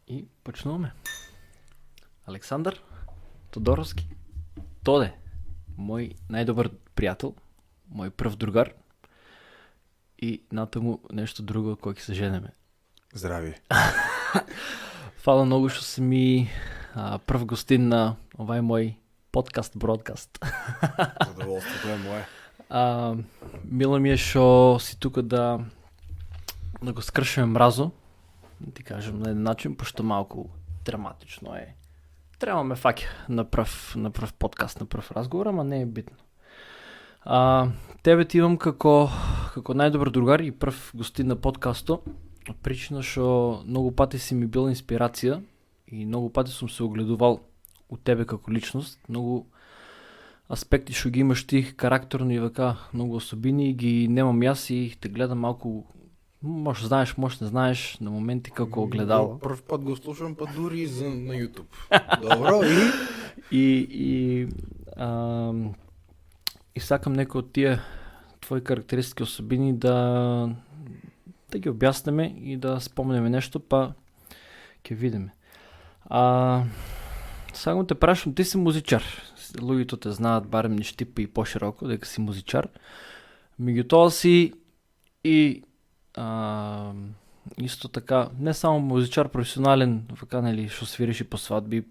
И почнуваме. Александър Тодоровски. Тоде, мой най-добър приятел, мой пръв другар и ната му нещо друго, кой се женеме. Здрави. Фала много, што си ми пръв гостин на овај мой подкаст-бродкаст. Задоволството е мое. Мило ми е, шо си тука да го скршаме мразо, да ти кажем на един начин, пошто малко драматично е. Трябва ме фаќа на пръв подкаст, на пръв разговор, ама не е битно. Тебе ти имам како најдобар другар и пръв гостин на подкасто, причина што многу пати си ми бил инспирација и многу пати сум се огледувал у тебе како личност, многу аспекти што ги имаш ти карактерно и вака, многу особини ги немам јас и те гледам малку, може знаеш, може не знаеш, на моменти како огледало. Пръв път го слушам, па дури и на YouTube. Добро, и сакам некои од тие твои карактеристики особини да ги обяснеме и да спомнеме нешто, па ќе видиме. Само те прашам, ти си музичар. Луѓето те знаат барем ништипа и пошироко дека си музичар. Меѓутоа си и исто така, не само музичар професионален, вака, нели, што свириш и по свадби,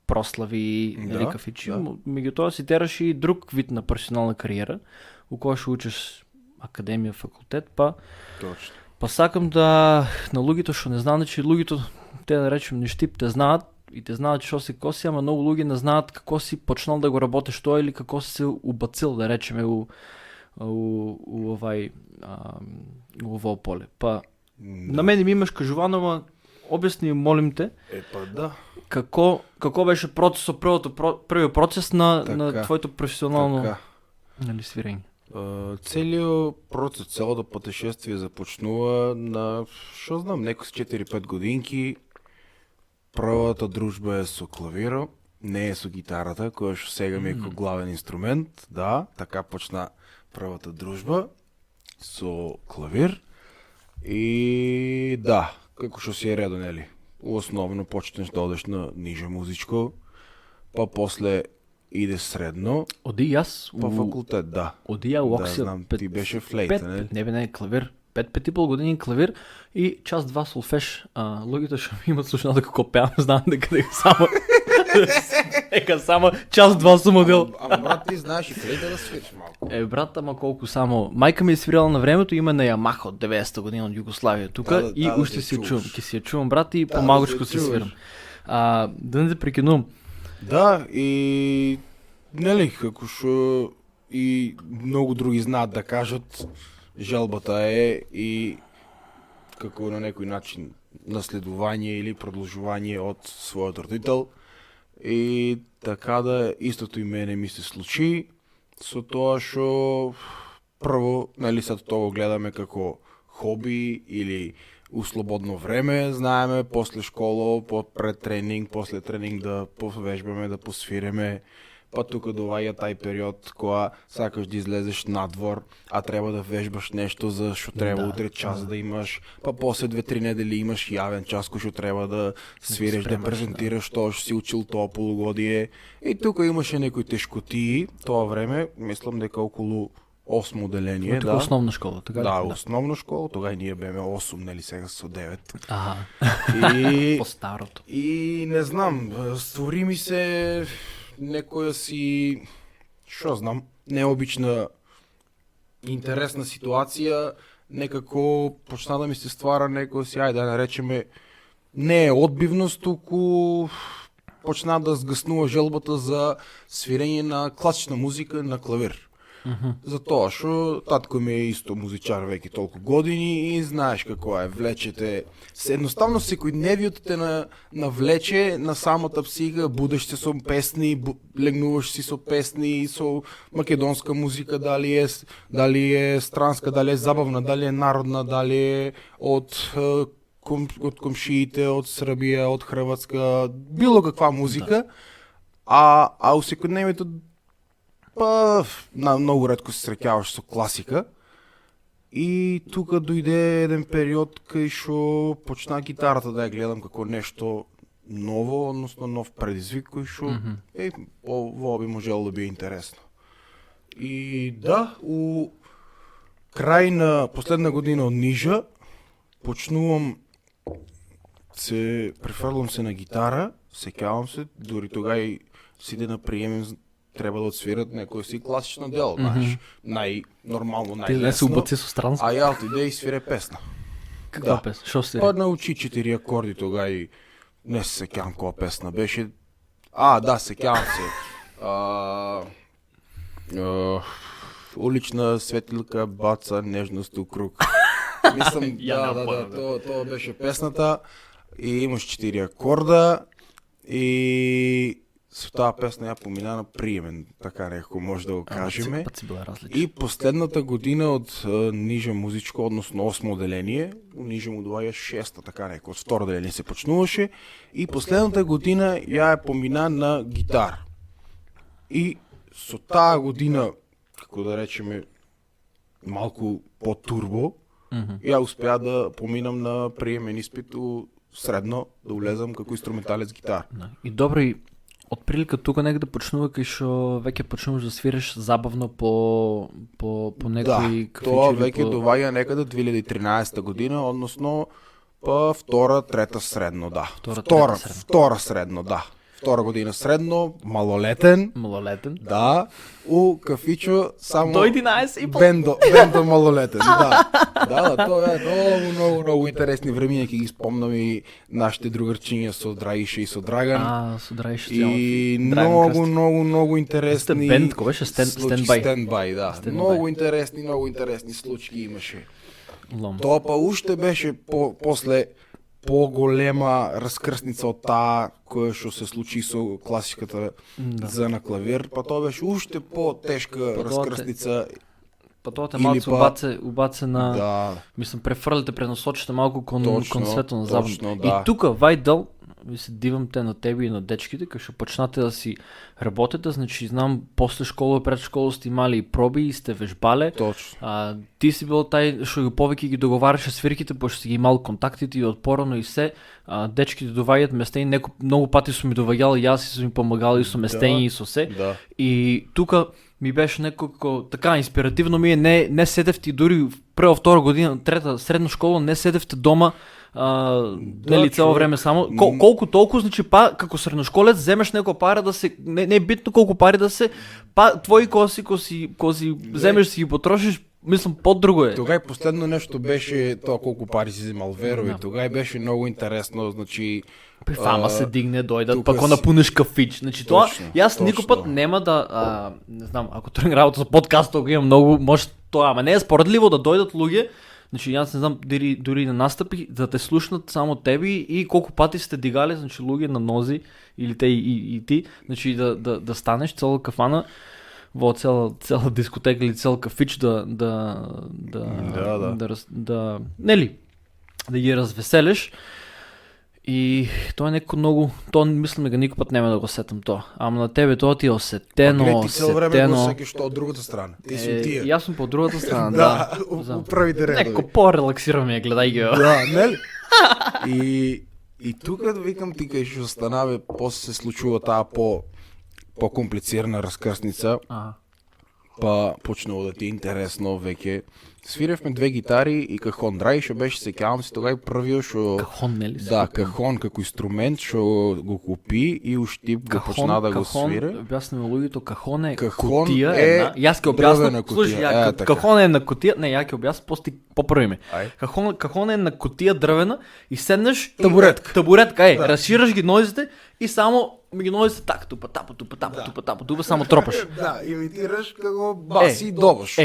прослави, нели, кафичи, меѓутоа си тераш и друг вид на професионална кариера, у која што учиш академија, факултет, точно. Па сакам да на луѓето што не знаат, значи луѓето, те да речем ништип, те знаат и те знаат што си коси, ама многу луѓе не знаат како си почнал да го работиш тоа или како си се убацил, да речеме, у ово поле. Па, на мене ми имаш кажувано, ама обясни, молим те, Да. како беше процесот, првиот процес на твоето професионално свирење? Целиот процес, целото пътешествие започнува на, шо знам, некои 4-5 годинки. Првата дружба е со клавиро, не е со гитарата, која што сега ми е како главен инструмент. Да, така почна првата дружба со клавир. И да, како што си е редо, нели? Основно почнеш да одеш на ниже музичко, па после иде средно. Оди јас па факултет, да. Оди ја локсија. Да, знам, ти беше флейта, нели? Не, клавир. 5 години клавир и час-два солфеж. Луѓето што ми имат слушнато како пеам, знаат дека само час-два сум одел. Ама брат, ти знаеш и флейта да свириш малко. Брат, ама колку само. Мајка ми е свирала на времето, има на Ямаха од 90-та година од Југославија тука и уште си чувам. Ќе си ја чувам, брат, и помагачко си свирам. Да не те прекинувам. Да, и нели, како што и многу други знаат да кажат, жалбата е и како на некој начин наследување или продолжување од својот родител. И така да истото и мене ми се случи со тоа што прво, нели, сад тоа го гледаме како хоби или у слободно време, знаеме, после школа, пред тренинг, после тренинг да повежбаме, да посвиреме. Па тука доваѓа тај период кога сакаш да излезеш надвор, а треба да вежбаш нешто за што треба утре час да имаш, па после 2-3 недели имаш јавен час кој што треба да свириш, да презентираш тоа што си учил тоа полугодие. И тука имаше некои тешкотии тоа време, мислам дека околу 8 оделение, да. Основна школа, така? Да, основна школа, тога и ние беме 8, нели, сега со 9. И по старото. И не знам, створи ми се некоја си, шо знам, необична, интересна ситуација, некако почна да ми се ствара некоја си, ајде да наречеме, не е одбивност, туку почна да сгаснува желбата за свирење на класична музика на клавир. Затоа што татко ми е исто музичар веќе толку години и знаеш како е, влечете се, едноставно секојдневиот те навлече на самата психа, будеш се со песни, легнуваш си со песни, со македонска музика, дали е странска, дали е забавна, дали е народна, дали е од комшиите, од Србија, од Хрватска, било каква музика, а у секојдневието па многу ретко се среќаваш со класика И тук дойде един период, кај шо почна гитарата да я гледам како нешто ново, односно нов предизвик, кој шо ово би можело да би интересно. И да, у крај на последна година од Нижа почнувам се префрлам се на гитара, сеќавам се, дури тогај сите на приемен треба да отсвират некој си класично дело, знаеш, најнормално, Ти не се најлесно. убаци со странство. А ја отиде и свире песна. Каква да. песна? Шо се? Па научи 4 акорди тогај, не се сеќавам која песна беше. Да, сеќавам се. Улична светилка баца нежност у круг. Мислам, тоа беше песната и имаш 4 акорда и со таа песна ја помина на приемен, така некако може да го кажеме. Пат си била различна. И последната година од Нижа музичко, односно 8 оделение, у Нижа му доаѓа 6-та, така некако, од второ оделение се почнуваше, и последната година ја помина на гитар. И со таа година, како да речеме, малку по-турбо, ја успеа да поминам на приемен испит у средно, да улезам како инструменталец гитар. И добро, и од прилика тука негде почнува кај шо веќе почнуваш да свириш забавно по некои кафичеви. Тоа веќе доваѓа некаде 2013 година, односно па втора, трета средно, да. Втора средно, да. Втора година средно, малолетен. Малолетен. Да, у кафичо само До 11 и пол. Бендо малолетен, да. Да, тоа е многу интересни времиња, ќе ги спомнам и нашите другарчиња со Драгиша и со Драган. Со Драгиша. И многу интересни. Бенд, кој беше стендбай. Стендбай, да. Многу интересни случаи имаше. Лом. Тоа па уште беше после поголема раскрсница од таа која што се случи со класиката за на клавир, па тоа беше уште по-тешка раскрсница. Па тоа те малку убаце на... Да. Мислам, префрлите, пренасочите малку кон свето на забавно. Точно, да. И тука, Вајдел, ви се дивам те на тебе и на дечките, кај што почнате да си работите, значи знам, после школа, пред школа сте имали и проби и сте вежбале. Точно. Ти си бил тај што повеќе ги договараше свирките, пошто си ги имал контактите и отпорано и се. Дечките доваѓаат местења, многу пати сум ми доваѓал, јас си сум ми помагал и со местења и со се. Да. И тука ми беше некако така инспиративно ми е, не седевте дури прва, втора година, трета средна школа, не седевте дома, нели цело време само. Колку толку, значи како средношколец земеш некоја пара да се, не е битно колку пари да се, твои коси земеш си ги потрошиш, мислам по-друго е. Тогај последно нешто беше тоа колку пари си земал, верови, тогај беше многу интересно, значи Фама се дигне, дојдат, па ако напунеш кафич. Значи тоа, јас никој пат нема да, не знам, ако тргнам работа со подкаст, ако имам многу, може тоа, ама не е споредливо да дојдат луѓе. Значи јас не знам дури на настапи да те слушнат само тебе и колку пати сте дигале, значи луѓе на нози или те и ти, значи да станеш цела кафана во цела дискотека или цел кафич нели да ги развеселиш. И тоа е некој многу, тоа мислам дека никој пат нема да го сетам тоа. Ама на тебе тоа ти е осетено. Ти цело време го сеќаш тоа од другата страна. Ти си тие. Јас сум по другата страна, да. У првите редови. Некој по-релаксирам ја, гледај ги. Да, нели? И тука викам ти кај што станаве, после се случува таа по-комплицирана раскрсница. Па почнува да ти е интересно веќе. Свиревме две гитари и кахон. Драгиша беше, сеќавам се, тогај првиот што... Кахон, нели? Да, кахон како инструмент што го купи и уштип го почна да го свире. Објаснеме луѓето, кахон е кутија една. Јас ќе објаснам, слушај, кахон е на кутија, не, ја ќе објаснам попрви ме. Кахон е на кутија дрвена и седнеш... Табуретка, разшираш ги нозите и само ги нозите так, тупа, само тропаш. Да, имитираш како баси добаш.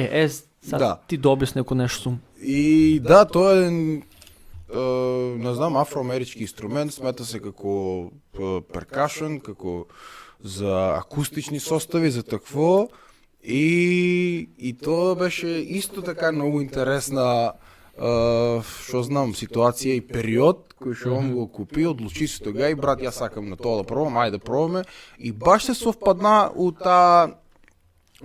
Ти добиш неко нешто сум. И да, тоа е, не знам, афроамерички инструмент, смета се како перкашен, како за акустични состави, за такво. И тоа беше исто така многу интересна, што знам, ситуација и период, кој што он го купи, одлучи се тогај, брат, јас сакам на тоа да пробам, ајде да пробаме. И баш се совпадна у таа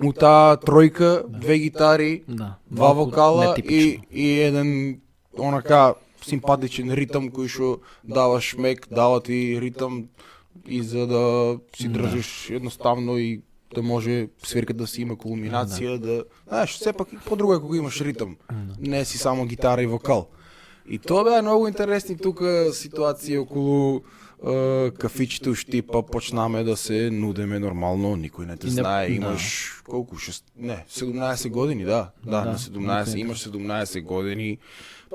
от тази тройка, две гитари, Да. два Малко вокала нетипично. и един онака симпатичен ритъм, който ще дава шмек, дава ти ритъм и за да си държиш едноставно и да може свирката да си има кулминация, да... Знаеш, все пак по-друго е, когато имаш ритъм. Не си само гитара и вокал. И това бе много интересни тук ситуации около кафичето щипа, почнаме да се нудеме нормално, никой не те знае, имаш колко? 17 години, да, на 17, имаш 17 години,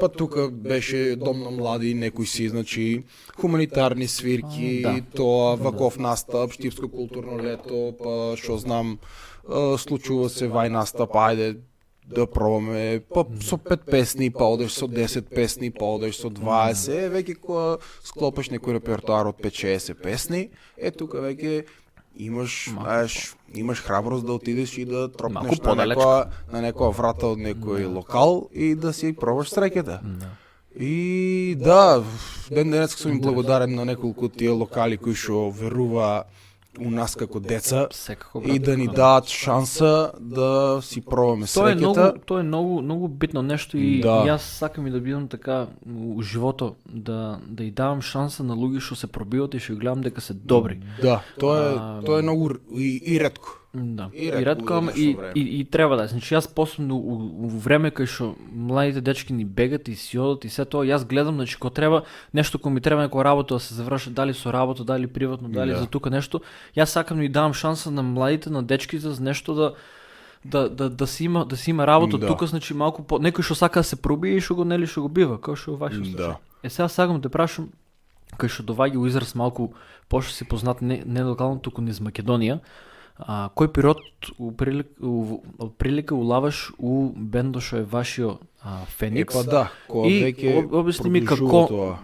па тук беше дом на млади, некой си, значи хуманитарни свирки, това ваков настъп, щипско културно лето, па шо знам, случва се вай настъп, айде да пробваме, па со 5 песни, па одеш со 10 песни, па одеш со 20, веќе кога склопаш некој репертуар од 5-60 песни, тук веќе имаш храброст да отидеш и да тропнеш на некоја врата од некој локал и да си пробваш среќата. И да, ден-денес сум им благодарен на неколку тие локали кои шо верува у нас како деца и да ни дадат шанса да си пробваме среќата. То е много битно нещо и аз сакам и да бидам така у живото, да и давам шанса на луѓе што се пробиват и што гледам дека се добри. Да, тоа е многу и ретко. Да, и ретко, ама и треба да. Значи јас посебно у време кај што младите дечки ни бегат и си одат и се тоа, јас гледам, значи кога треба нешто, кога ми треба некоја работа да се заврши, дали со работа, дали приватно, дали за тука нешто, јас сакам да ни давам шанса на младите, на дечките за нешто да си има работа тука, значи малку по некој што сака да се пробие и што го бива, како што вашиот случај. Сега сакам да прашам, кај што доваѓа у израз малку пошто си познат не локално туку низ Македонија. Кој период прилика улаваш у бендо што е вашиот Феникс? И обясни ми како,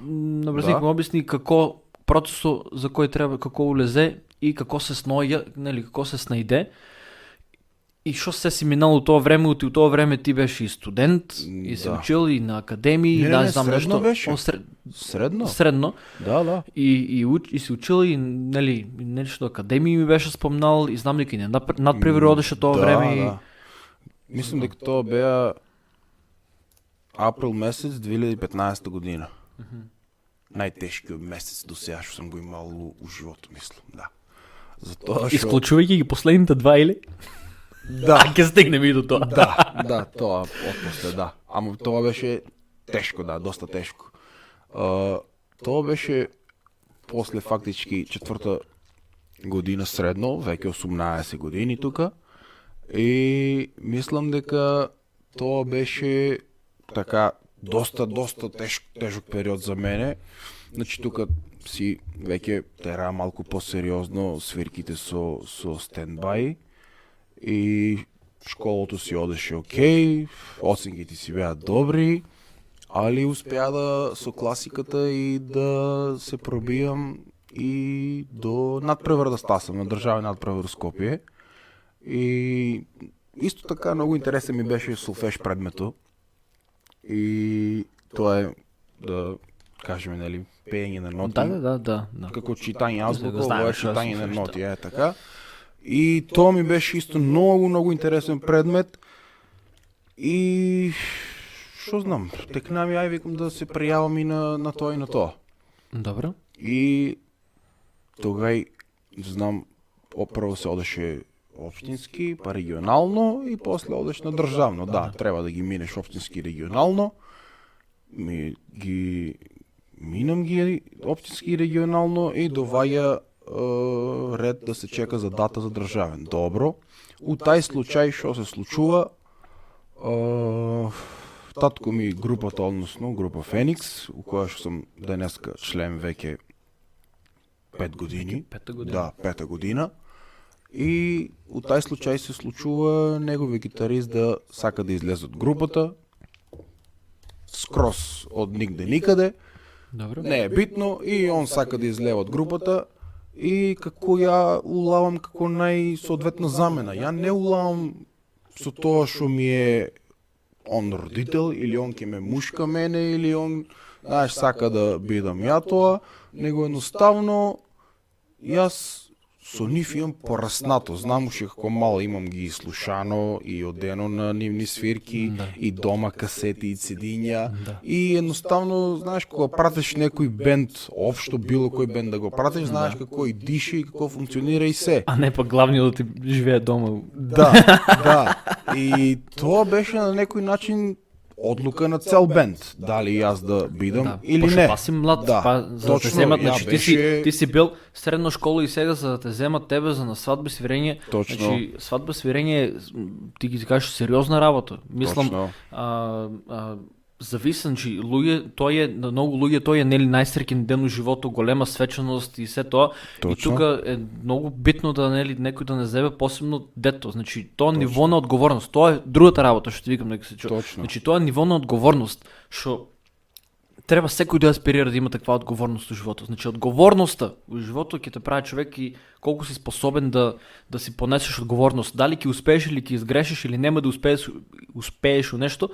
обясни како процесот за кој треба, како улезе и како се сноја, нели, како се снајде. И што се си минало тоа време, у тоа време ти беше и студент, и се учил и на академии, не знам нешто. Средно. Да. И се учил и нели нешто академии ми беше спомнал и знам дека и надпревари одеше тоа време. Да. Мислам дека тоа беа април месец 2015 година. Најтешкиот месец до сега што сум го имал у живото, мислам, да. Затоа исклучувајќи ги последните два или? Да. Ќе стигнеме и до тоа. Да, тоа отпосле, да. Ама тоа беше тешко, доста тешко. Тоа беше после фактички 4-та година средно, веќе 18 години тука. И мислам дека тоа беше така доста тежок период за мене. Значи тука си веќе тера малку посериозно свирките со стендбај. И школото си одеше окей, оценките си беа добри, али успеа со класиката и да се пробијам и до надпревар да стасам, на државен надпревар у Скопје. И исто така многу интересен ми беше солфеж предметот. И тоа е, да кажеме, нели, пеење на ноти. Да. Како читање азбука, ова е читање на ноти, така. И тоа ми беше исто многу интересен предмет. И што знам, текна ми викам да се пријавам и на тоа и на тоа. Добро. И тогај, знам, прво се одеше општински, па регионално и после одеш на државно. Да, треба да ги минеш општински и регионално. Минам ги општински и регионално и доваѓа ред да се чека за дата за државен. Добро. У тај случај што се случува, татко ми групата, односно група Феникс, у која што сум денеска член веќе 5 години. Да, 5-та година. И у тај случај се случува неговиот гитарист да сака да излезе од групата. Скрос од нигде никаде. Добро. Не е битно и он сака да излезе од групата. И како ја улавам како најсоодветна замена. Ја не улавам со тоа што ми е он родител, или он ке ме мушка мене, или он, сака да бидам ја тоа, него едноставно, јас со нив имам пораснато. Знам уште како мал имам ги слушано и одено на нивни свирки, и дома касети и цедиња. И едноставно, знаеш, кога пратиш некој бенд, општо било кој бенд да го пратиш, знаеш како и дише и како функционира и се. А не пак главниот да ти живее дома. Да. И тоа беше на некој начин одлука на цел бенд. Дали јас да бидам или не. Па си млад, за да те вземат, значи ти си бил средна школа и сега за да те вземат тебе за на сватба свирење. Точно. Значи сватба свирење, ти ги кажеш сериозна работа. Мислам, зависи, значи на многу луѓе тој е нели најсреќен ден у животот, голема свеченост и се тоа. Точно. И тука е многу битно да нели некој да не зебе посебно дето. Значи тоа ниво на одговорност, тоа е другата работа што ти викам нека се чуе. Значи тоа е ниво на одговорност што треба секој да аспирира да има таква одговорност во животот. Значи одговорноста во животот ќе те прави човек и колку си способен да си понесеш одговорност. Дали ќе успееш или ќе изгрешиш или нема да успееш у нешто.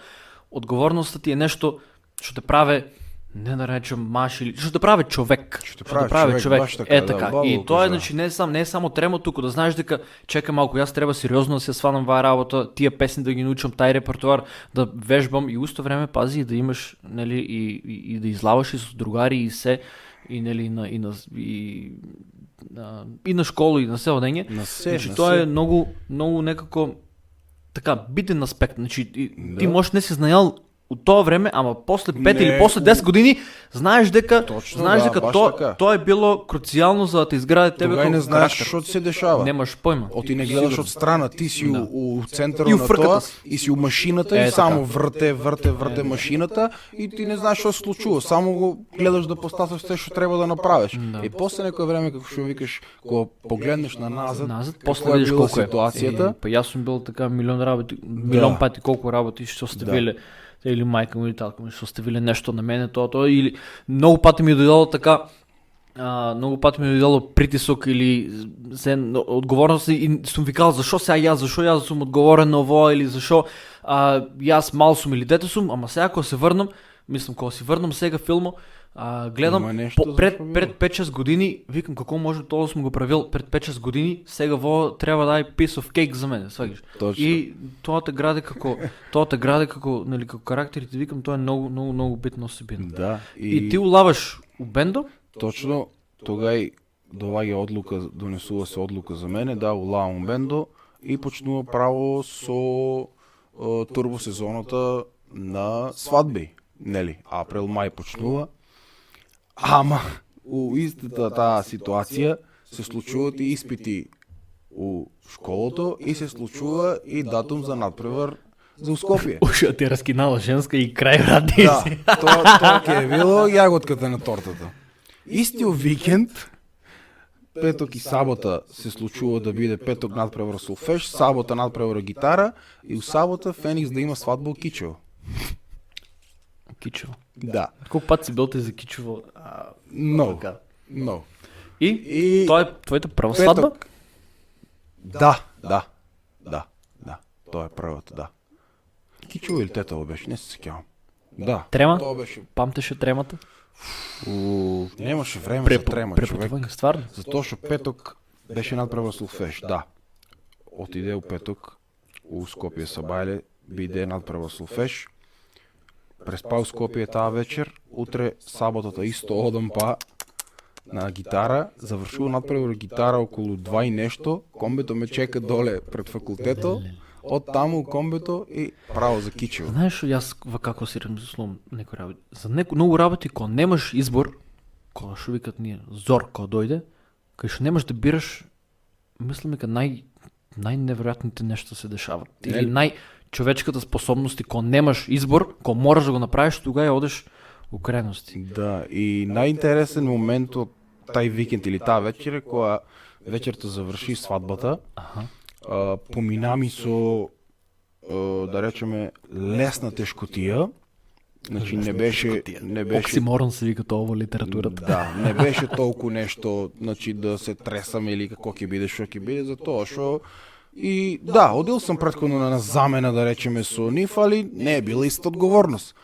Одговорноста ти е нешто што те прави, не да речем маш или што те прави човек. Што те прави човек. Баш така, така. И тоа е, значи не е само тремо туку да знаеш дека чека малку, јас треба сериозно да се сванам ваа работа, тие песни да ги научам, тај репертоар да вежбам и усто време пази да имаш нели и да излаваш и со другари и се и нели и на школа и на се одење. Значи тоа е многу некако така битен аспект, значи ти можеш не си знаел у тоа време, ама после 5 или после 10 години знаеш дека тоа е било круцијално за да те изгради тебе како не знаеш што се дешава. Немаш појма. Ти не гледаш од страна, ти си у центарот на тоа и си у машината и само врте машината и ти не знаеш што се случува, само го гледаш да постасаш се што треба да направиш. И после некој време како што викаш, кога погледнеш назад, после видиш колку е ситуацијата. Па јас сум бил така милион пати колку работи што сте биле. Или мајка му или татко му што оставиле нешто на мене, тоа или многу пати ми дојдело така, многу пати ми дојдело притисок или одговорност и сум викал зашо сега јас сум одговорен на ово или зашо јас мал сум или дете сум, ама сега кога се врнам, мислам кога се врнам сега филмо, гледам пред 5-6 години, викам како може тоа сум го правил пред 5-6 години, сега во треба да е piece of cake за мене, сваѓаш. И тоа те гради како нели како карактер, ти викам тоа е многу битно осебина. Да. И ти улаваш у бендо? Точно, тогај доаѓа одлука, донесува се одлука за мене, да улавам бендо и почнува право со турбосезоната на свадби, нели? Април, мај почнува. Ама, у истата таа ситуација се случуваат и испити у школото и се случува и датум за надпревар за Скопје. Уште ти раскинала женска и крај ради. Да, тоа ќе е било јаготката на тортата. Истиот викенд, петок и сабота се случува да биде петок надпревар солфеж, сабота надпревар гитара и у сабота Феникс да има свадба у Кичево. Кичево. Да. Колку пат си бил ти за Кичево? Но. И тоа е твојата прва свадба? Да. Тоа е првата, да. Кичево или Тетово беше, не се сеќавам. Да. Трема? Тоа беше. Памтеше тремата? Немаше време за трема, човек. Стварно? Затоа што петок беше надпревар солфеж, да. Отиде у петок у Скопје Сабајле, биде надпревар солфеж. Преспал Скопје таа вечер, утре саботата исто одам па на гитара, завршува надпревар гитара околу 2 и нешто, комбето ме чека доле пред факултето, од таму комбето и право за Кичево. Знаеш што јас како си размислувам некои работи. За многу работи кога немаш избор, кога што викат ние зор кога дојде, кај што немаш да бираш, мислам дека најневеројатните нешта се дешават. Или човечката способност и кога немаш избор, кога мораш да го направиш, тогава ја одеш у крајности. Да, и најинтересен момент од тај викенд или таа вечер е кога вечерта заврши свадбата. Поминами со да речеме лесна тешкотија. Значи не беше оксиморон се вика тоа во литературата. Да, не беше толку нешто, значи да се тресаме или како ќе биде, што ќе биде, затоа што и да, одил сум претходно на замена да речеме со нив, али не е била иста одговорност.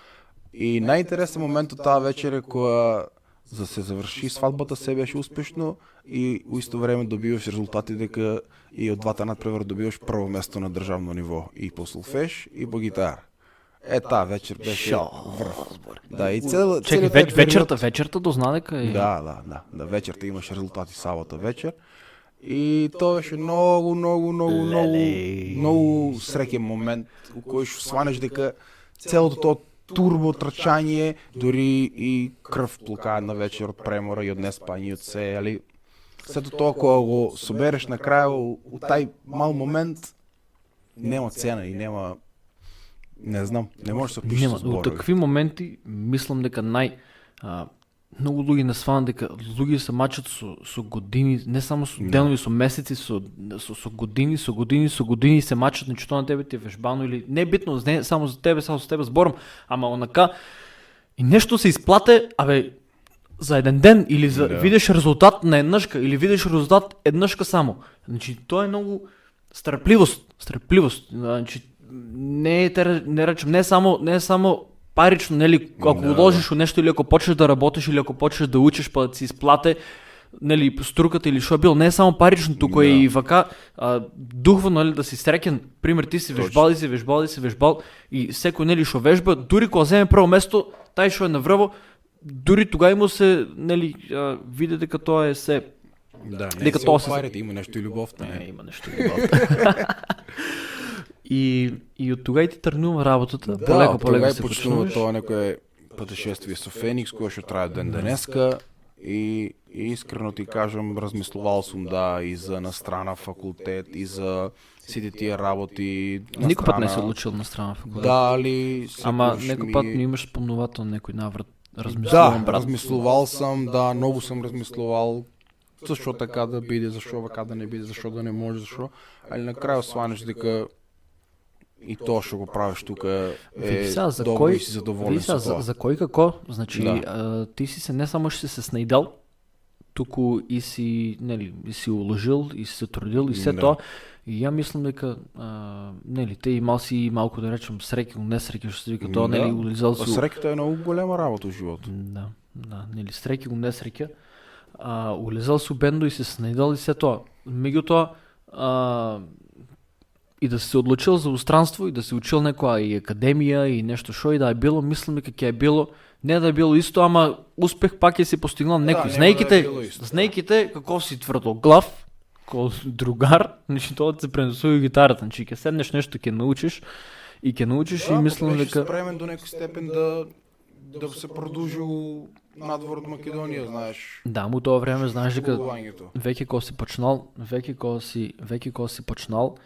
И најинтересен момент од таа вечер е кога за да се завърши сватбата, се беше успешно и в истото време добиваш резултати, дека и от двата надпревара добиваш първо место на държавно ниво и по солфеж, и по гитара. Тази вечер беше връх. Да, и Чекай, вечерта дозна дека е... Да, вечерта имаш резултати цялата вечер. И то беше много среќен момент, у кој што сванеш дека целото тоа турбо трчање, дори и крв плука на вечер од премора и од неспање и од се, али сето тоа кога го собереш на крај у тај мал момент нема цена и нема, не знам, не може да се опише со зборови. Во такви моменти мислам дека многу луѓе не сваат дека луѓе се мачат со години, не само со денови, со месеци, со години се мачат, значи тоа на тебе ти е вежбано или не е битно, не само за тебе зборам, ама онака и нешто се изплате, за еден ден или за видиш резултат на еднашка или видиш резултат еднашка само. Значи тоа е многу страпливост. Значи не е само парично, нели, ако уложиш у нешто или ако почнеш да работиш или ако почнеш да учиш па да си изплате, нели, струката или шо било, не е само парично, туку е и вака духово, нели, да си среќен. Пример, ти си вежбал и секој, нели, шо вежба, дури кога земе прво место, тај шо е наврво, дури тога му се, нели, види дека тоа е се. Да, не дека тоа се парите, има нешто и љубовта. Има нешто и љубовта. И од тога и ти тргнува работата, полека се почнуваш. Тоа некое пътешествие со Феникс, кое што трае ден денеска и искрено ти кажам, размислувал сум и за настрана факултет, и за сите тие работи. Никој пат не се одлучил на страна факултет. Да, али... Ама некој пат ми имаш спомнувател некој наврат. Размислувам, брат. Размислувал сам, многу сам размислувал. Зашо така да биде, зашо вака да не биде, зашо да не може, зашо. Али на крај осванеш дека и тоа што го правиш тука е добро и си задоволен со тоа. За кој како? Значи, ти си се не само што си се снајдал, туку и си, нели, и си уложил, и си се трудил, и се тоа. И ја мислам дека, нели, те имал си малку да речем среќа, несреќа, што се вика тоа, нели, улизал си... Среќата е многу голема работа во животот. Да, нели, среќа, несреќа. Улизал си у бендо и се снајдал и се тоа. Меѓутоа, и да се одлучил за устранство и да се учил некоја и академија и нешто шо и да е било, мислам дека ќе е било, не да е било исто, ама успех пак ќе си постигнал некој. Знаејките како си тврдоглав, како другар, значи тоа да се пренесува гитарата, значи ќе седнеш нешто ќе научиш и мислам дека спремен до некој степен да се продолжи надвор од Македонија, знаеш. Да, му тоа време знаеш дека веќе кога си почнал,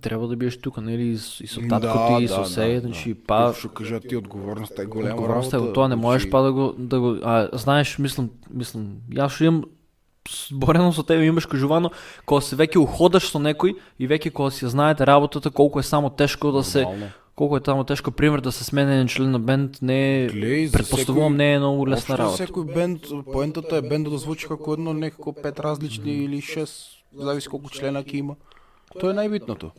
треба да биеш тука, нели, и со татко ти, и со се, значи, Што кажа ти, одговорноста е голема работа. Одговорноста е, тоа не можеш да го... знаеш, мислам, јас што имам зборено со тебе, имаш кажувано, кога се веќе уходаш со некој и веќе кога си знаете работата, колку е само тешко да се... Колку е само тешко, пример, да се смене еден член на бенд, не е... Предпоставувам, не е многу лесна работа. Секој бенд, поентата е бендот да звучи како едно, некако 5 различни или 6, зависи колку члена ќе има. Тоа е најбитното.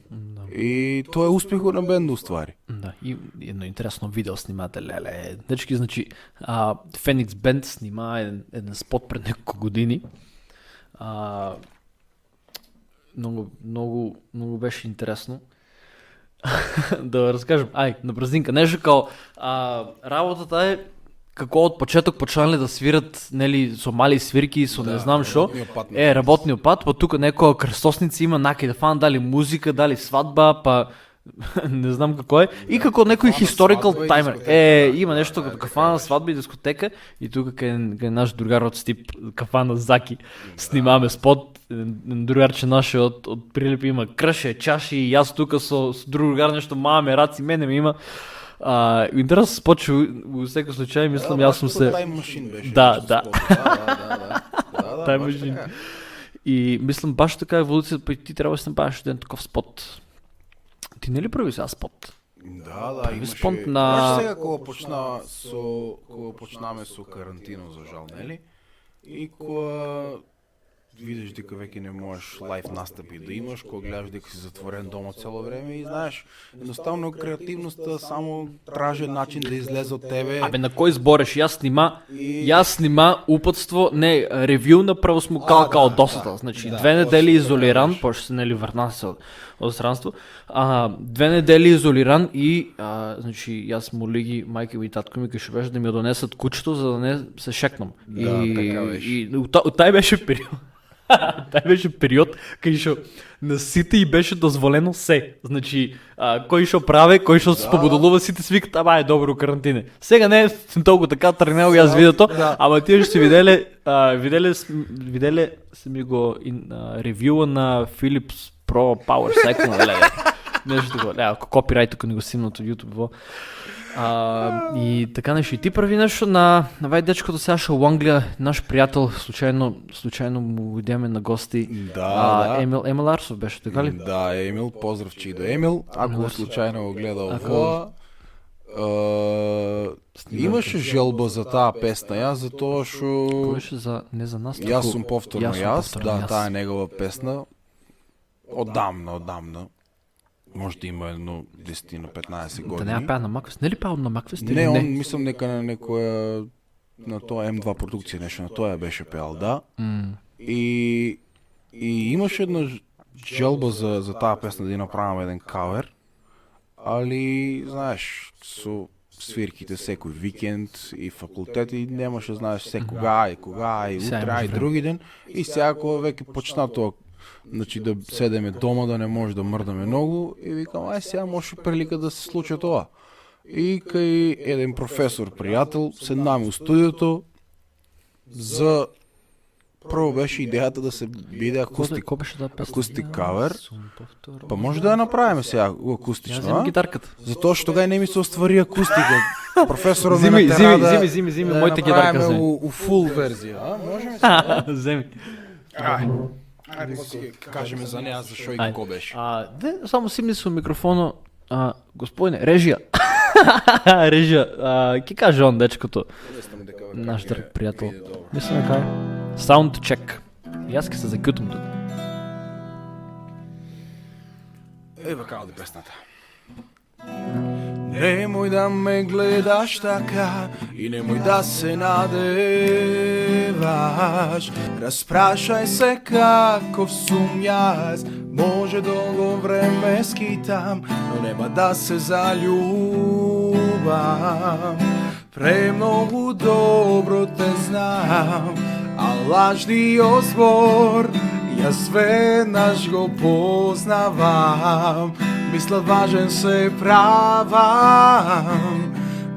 И тоа е успехот на бендот, ствари. Да, и едно интересно видео снимате, леле. Дечки, значи, Феникс Бенд снима еден спот пред неколку години. Многу беше интересно. Да разкажем, на брзинка, нешто као работата е како од почеток почнале да свират, нели, со мали свирки, со не знам што. Работниот пат, па тука некоја крстосници има, накај да фан дали музика, дали свадба, па не знам како е. И како некој historical timer. Има нешто како кафана, свадба и дискотека и тука кај наш другар од Стип, кафана Заки, снимаме спот. Другарче наше од Прилепи има крше, чаши и јас тука со друг другар нешто маме, раци, мене ми има. Интересно почва во секој случај, мислам, јас сум се... Да. Тај машин. И мислам, баш така еволуцијата, па ти треба да се направиш еден таков спот. Ти нели прави сега спот? Да, имаше... Спот на... Сега кога почнаме со карантина, за жал, нели? И кога видиш дека веќе не можеш лайф настапи да имаш, кога гледаш дека си затворен дома цело време и знаеш, едноставно креативноста само тражи начин да излезе од тебе. Абе, на кој збореш? Јас снима упатство, не, ревю на правосмукал као досата. Значи, 2 недели изолиран, пошто се нели врна се од странство. 2 недели изолиран и значи јас молиги мајка ми и татко ми кај беше да ми донесат кучето за да не се шекнам. Така беше. И тај беше период. Тај беше период кај што на сите и беше дозволено се. Значи, кој што праве, кој што се побудолува, сите свикат, ама е добро карантине. Сега не е толку така тренел јас видеото, ама тие што се виделе се ми го ревјуа на Philips Pro Power Cycle, нешто такова. Копирајт ако ни го снимнат од YouTube во. И така нешто. И ти прави нешто на вај дечкото сега што во Англија, наш пријател, случајно му идеме на гости. Да. Емил Арсов беше, така ли? Да, Емил, поздравчи и до Емил. Ако случајно го гледа ова, имаше желба за таа песна, јас затоа што Кој беше не за нас, јас сум повторно јас, да, јас. таа е негова песна. Одамна. Може да има едно 10-15 години. Да не ја пеа на Макфест. Не ли пеа на Макфест? Не, он мислам дека на некоја на тоа М2 продукција нешто на тоа ја беше пеал, да. И имаше една желба за таа песна да ја направиме еден кавер, али знаеш, со свирките секој викенд и факултет и немаше, знаеш, кога и утре и други ден и сега кога веќе почна тоа, значи да седеме дома, да не може да мрдаме многу и викам, ај сега може прилика да се случи тоа. И кај еден професор пријател седнаме у студиото за прво беше идејата да се биде акустик кавер. Па може да ја направиме сега акустично, Ја земам гитарката. Затоа што тогај не ми се оствари акустика. Професорот ме натера да Зими, мојата гитарка направиме земи. у фул верзија, Можеме сега? Земи. Ајде си кажеме за неа за шо и како беше. Само симни со микрофоно, господине, режија. Режија, ки каже он дечкото, наш драг пријател. Мислам дека саунд чек. Јас ке се закјутам тук. Ева како да песната. Немој да ме гледаш така и немој да се надеваш. Распрашај се каков сум јас, може долго време скитам, но нема да се заљубам. Премногу добро те знам, а лажниот збор јас веднаш го познавам. Мисла важен се правам,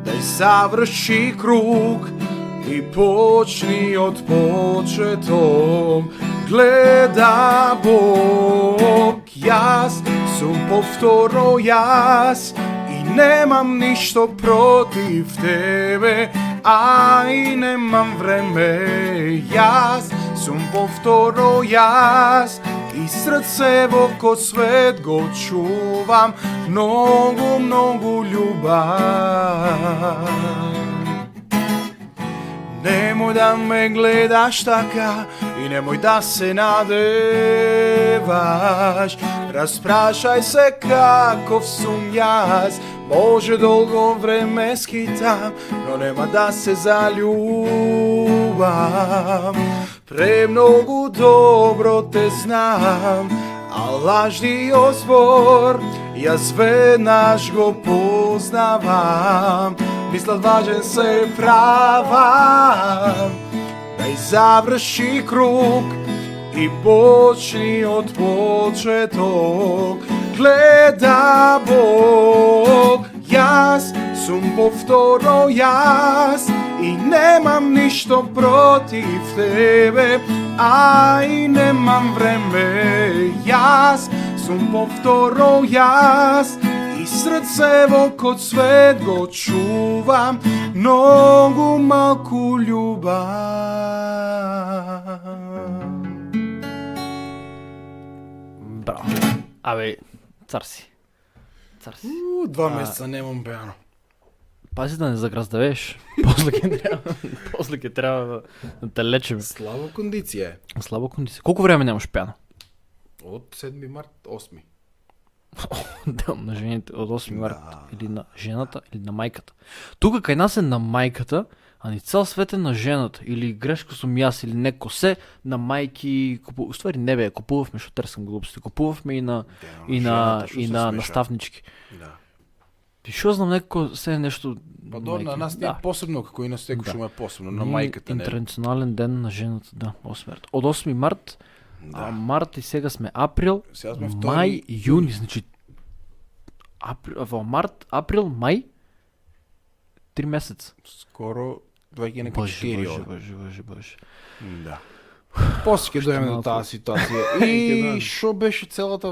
дај заврши круг и почни од почеток. Гледа Бог, јас сум повторно јас и немам ништо против тебе, а и немам време. Јас сум повторно јас и срцево код свет го чувам, многу љубав. Немој да ме гледаш така и немој да се надеваш. Распрашај се каков сум јас, може долго време скитам, но нема да се заљубам. Премногу добро те знам, а лажниот збор јас веднаш го познавам. Мислат важен се правам, дај заврши круг и почни од почеток. Гледа Бог, јас сум повторно јас и немам ништо против тебе, а и немам време. Јас сум повторно јас и срцево код свет го чувам, многу малку љубав. Браво. Абе, цар си. 2 месеца немам пеано. Пази да не заграздавеш. После ке трябва да те лечим. Слаба кондиция е. Слаба кондиция. Колко време нямаш пяна? От 7 март, 8. Да, на жените от 8 марта. Или на жената, или на майката. Тук кай нас е на майката, а ни цял свет е на жената. Или грешко съм и аз, или не косе, на майки. Ствари не бе, купувахме, защото търсам глупости. Купувахме и на наставнички. Да. И шо знам неко се нещо... Па до на нас не е посебно, како и на всеко шо е посебно, на майката не. Интернационален ден на жената, да, 8 марта. От 8 март, март и сега сме април, Сега сме май, юни, значи март, април, май, 3 месеца. Скоро 2004. Боже. Да. После ще дойдем до тази ситуация. И шо беше целата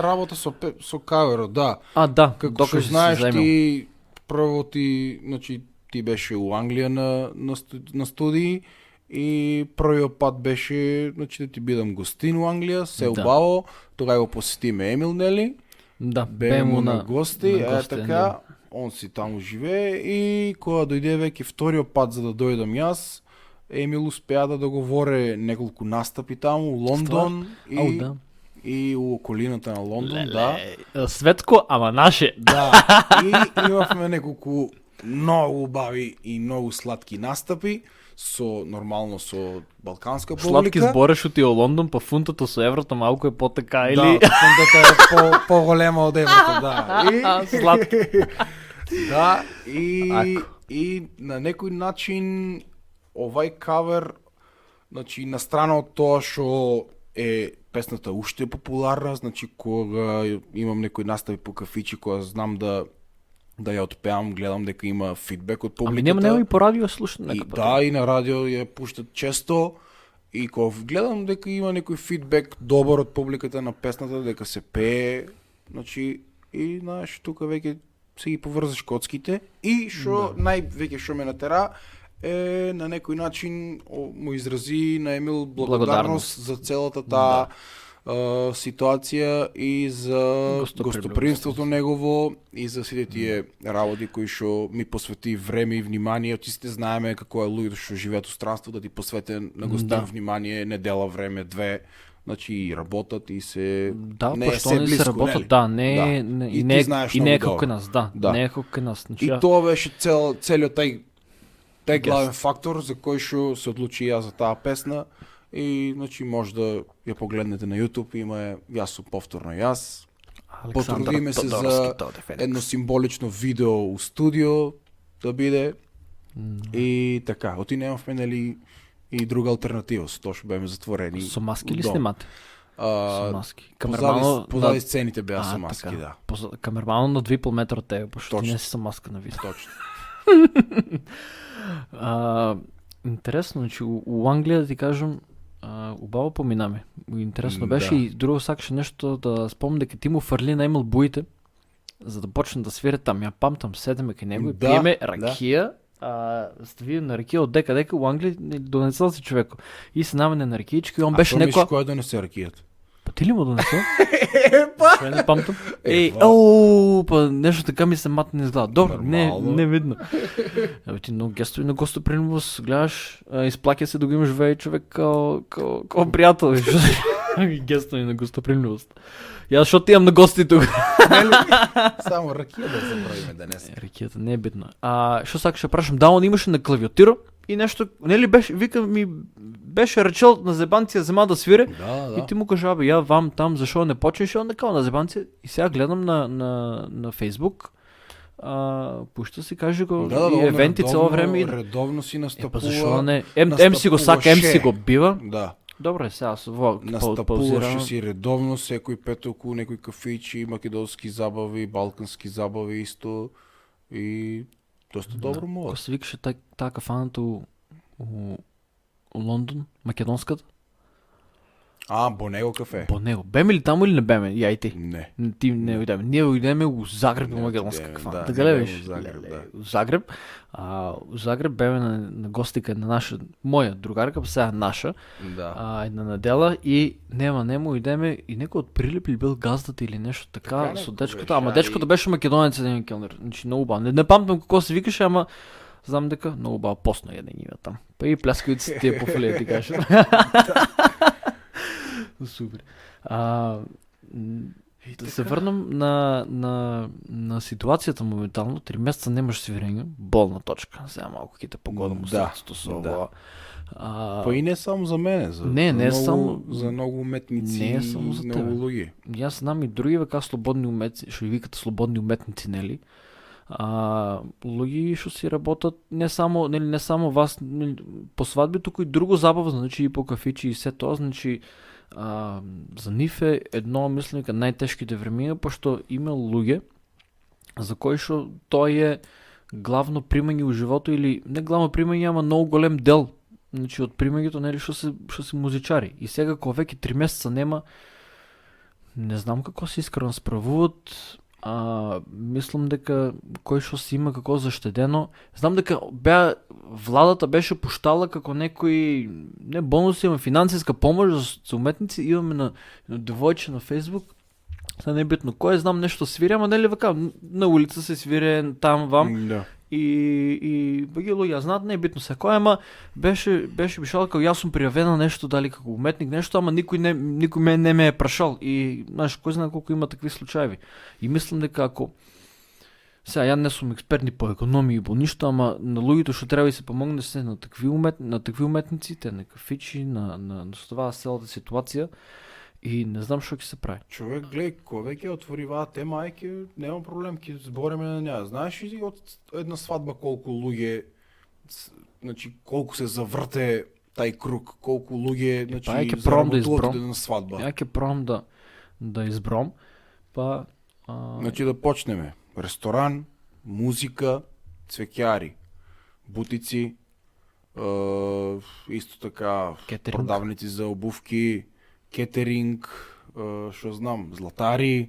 работа со каверот, да. Да, како што знаеш ти, прво ти беше у Англија на студии и првиот пат беше да ти бидам гостин у Англија, се убаво, тогава го посетиме Емил, нели? Да, беме на гости, така, он си таму живее и кога дојде веќе вториот пат за да дојдам јас, Емил успеа да договоре неколку настапи таму у Лондон и у околината на Лондон, да. Светко, ама наше. Да, и имавме неколку многу убави и многу сладки настапи, нормално со балканска публика. Сладки збореш од Лондон, па фунтата со еврото малку е по-така, или? Да, фунтата е по-голема од еврото, да. Сладки. Да, и на некој начин овај кавер, значи на страна од тоа што е песната уште популарна, значи кога имам некои настави по кафичи, кога знам да ја отпеам, гледам дека има фидбек од публиката. Нема и по радио слушам нека. Да, и на радио ја пуштат често. И кога гледам дека има некој фидбек добар од публиката на песната, дека се пее, значи и знаеш тука веќе се ги поврзаш коцките и што највеќе што ме натера е на некој начин му изрази на Емил благодарност за целата таа ситуација и за гостопримството негово и за сите тие работи кои што ми посвети време и внимание. Ти сите знаеме како е луѓето што живеат у странство да ти посвете на гостин внимание недела време, 2, значи и работат и се не е се близко, се работат, нели? Да, не и не е како нас, не е како нас. И тоа беше целиот тај главен фактор за кој што се одлучи јас за таа песна. И значи може да ја погледнете на YouTube, има јас сум повторно јас. Потрудиме се за едно символично видео у студио да биде. И така, оти немавме нели и друга алтернатива, со тоа што беме затворени. Со маски ли снимате? Со маски. Позади сцените беа со маски, да. Камермано на 2,5 метра од тебе, пошто ти не си со маска на видео. Точно. Интересно, значи у Англија да ти кажам, убаво поминаме. Интересно беше и друго сакаше нещо да спомня дека ти му фарли на Емил буите, за да почне да свире там. Ја памтам, седеме кај него и пиеме ракија, стави на ракија од дека у Англија донесел си човеко. И се навене на ракиичка и он беше неко... А што кој донесе ракијата? Па ти ли му донесел? Што не памтам? Па нещо така ми се матне изгледа. Добро, не видно. Ти много гестови на гостоприемност, гледаш, изплакя се да го имаш вей човек као приятел. Гестови на гостоприемност. Јас шо ти имам на гости тук? Само ракија да забравиме денес. Ракијата не е битна. Шо сакаше прашам, да, он имаше на клавиатура и нещо, нели беше, вика ми беше речел на зебанција зема да свире. И ти му кажа, ја вам там зашо не почнеш, он дека на зебанција. И сега гледам на Facebook, пушта си, каже го, и евенти цело време. Редовно си настапува. Зашо не? Ем си го сака, си го бива. Да. Добре, сега настапуваше си редовно, секој пет околу некои кафичи, македонски забави, балкански забави исто и доста добро му. Ко се викаше таа кафаната у Лондон, македонската? Бонего кафе. По него. Беме ли там или не беме? Яй ти. Не. Ти не уйдеме. Ние уйдеме у Загреб Не, у Македонска отидеме, кафа. да, Така ние ли беме беше? у Загреб, да. У Загреб. У Загреб беме на гостика на наша, моя другарка, па сега наша, Да. една недела и нема уйдеме и некој од Прилеп ли бил газдата или нешто така, Така со некој дечкото, беше, ама дечкото беше македонец еден келнер. Значи много бавно. Не памтам како се викаше, ама знам дека много баво посно еден има там. Па и пляскавици тие пофалија ти кажа. Супер. Да се върнам на ситуацията моментално. 3 месеца немаш свирење, болна точка. Сега малко ки те погодам Да, сърцето со да. ова. Па и не само за мене, за, Не, за не много, само- за много уметници не е само за и много тебе. луѓе. И аз знам и други века слободни уметници, што ги викат слободни уметници, нели? Луѓе што си работат не само вас нели, по свадби, туку и друго забава, значи и по кафичи и се тоа, значи за нив е едно, мислам, дека најтешките времиња, пошто има луѓе за кои што тој е главно примање у живото или не главно примање, ама многу голем дел, значи од примањето, нели, што се музичари. И сега кога веќе 3 месеца нема, не знам како се искрено справуваат. Мислам дека кој што си има како заштедено. Знам дека владата беше пуштала како некои не бонуси, ама финансиска помош за уметници. Имаме на девојче на Facebook. Сега не е битно кој, знам нешто свири, ама нели вака на улица се свири там вам. Да. И баги луѓе знаат, не е битно се кој, ама беше бишала како јас сум пријавена нешто, дали како уметник нешто, ама никој не ме е прашал. И знаеш, кој знае колку има такви случаи. И мислам дека ако сега ја не сум експерт ни по економија и по ништо, ама на луѓето што треба да се помогне се на такви уметници, те на кафичи, на това целата ситуација. И не знам што ќе се прави. Човек, гледај, кој веќе отвори ваа тема, нема проблем, ќе збориме на неа. Знаеш ли од една свадба колку луѓе, значи колку се заврте тај круг, колку луѓе, значи Па, ќе пробам да заработуват избром. една свадба. Ја ќе пробам да избром, па Значи да почнеме. Ресторан, музика, цвеќари, бутици, исто така Кетеринг. продавници за обувки, кетеринг, што знам, златари,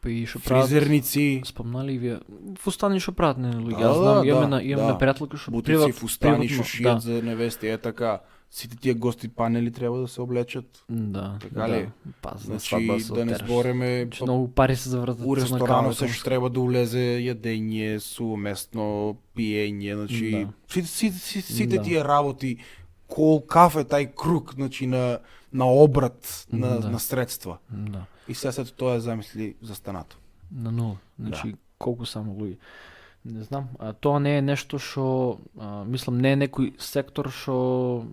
па и што прават. фризерници, Спомнали вие фустани што прават не луѓе. Да, Аз знам, да, имаме да. пријателка што бутици, фустани, приватно, што шијат за невести, е така. Сите тие гости панели треба да се облечат. Да. Така да. ли? Па за Значи свадба се да не отераш. збореме, Значи, многу пари се завртат. у се ресторанот накараме се што треба да улезе јадење, сувместно пиење, значи Да. сите Да. тие работи, кафе тај круг, значи на обрат Да. на средства. Да. И сега сето тоа замисли застанато. На нула. Значи колку само луѓе. Не знам, тоа не е нешто што мислам не е некој сектор што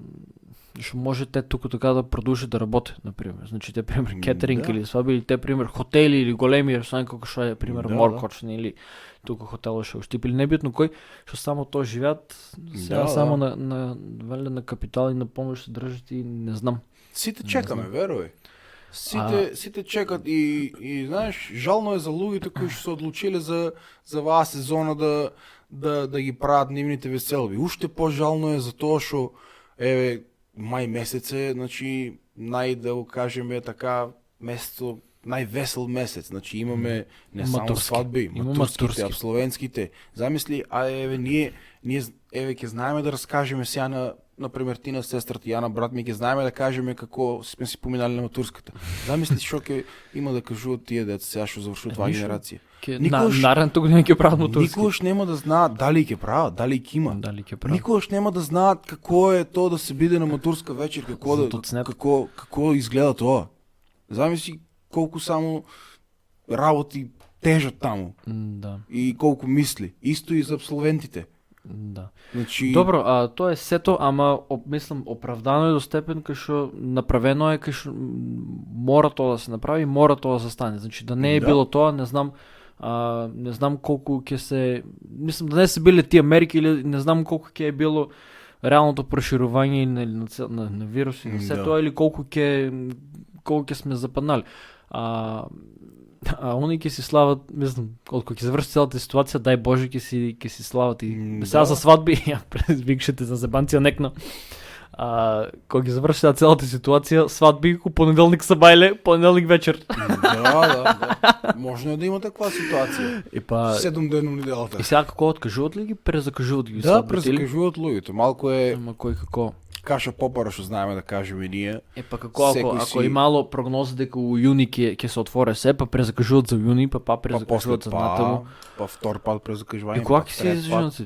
може те туку така да продолжи да работи, например. Значи те пример кетеринг Да. или свадби или те пример хотели или големи ресторани како што е пример Да, Моркочни или тука хотелот што штип или небитно кој што само тоа живеат сега Да, само да. на капитал и на помош се држат и не знам. Сите Не чекаме, знам. верувај. Сите чекат и знаеш, жално е за луѓето кои што се одлучиле за ваа сезона да ги прават нивните веселби. Уште пожално е за тоа што еве мај месец е, значи да го кажеме така место највесел месец. Значи имаме не само Матурски. свадби, Има матурските, матурски. абсловенските. Замисли, еве ние еве ќе знаеме да раскажеме сега на пример ти на сестрата Јана, брат ми, ќе знаеме да кажеме како сме си поминали на матурската. Замисли што ќе има да кажуваат тие деца сега што завршуваат оваа Ништо. генерација. Ке Никогаш- наредната година ќе прават моторски. Никогаш нема да знаат дали ќе прават, дали ќе има. Дали ќе прават. Никогаш нема да знаат како е тоа да се биде на матурска вечер, како изгледа тоа. Замисли колку само работи тежат таму Да. и колку мисли. Исто и за абсолвентите. Да. Значи Добро, тоа е сето, ама мислам оправдано е до степен кај што направено е, кај што мора тоа да се направи, мора тоа да се стане. Значи да не е Да. било тоа, не знам колку ќе се, мислам да не се биле тие мерки или не знам колку ќе е било реалното проширување на вируси, на се Да. тоа или колку ќе сме западнали. Они ќе си слават, мислам, откога ќе заврши целата ситуација, дај Боже ќе си слават и сега Да. за свадби, ја предвикшете за зебанција некна. Кога ги завърши цялата ситуация, сватби, понеделник събайле, понеделник вечер. Да. Може да има такава ситуация. 7 дена неделата. И сега какво откажуват ли ги? Презакажуват ги? Да, презакажуват луѓето. Малко е Ама кой какво? каша попара, што знаеме да кажеме ние. Какво, ако е имало прогноза дека у јуни ќе се отворе се, па презакажуват за јуни, па презакажуват за натаму. Па втор пат презакажување. И кога ќе се изженат?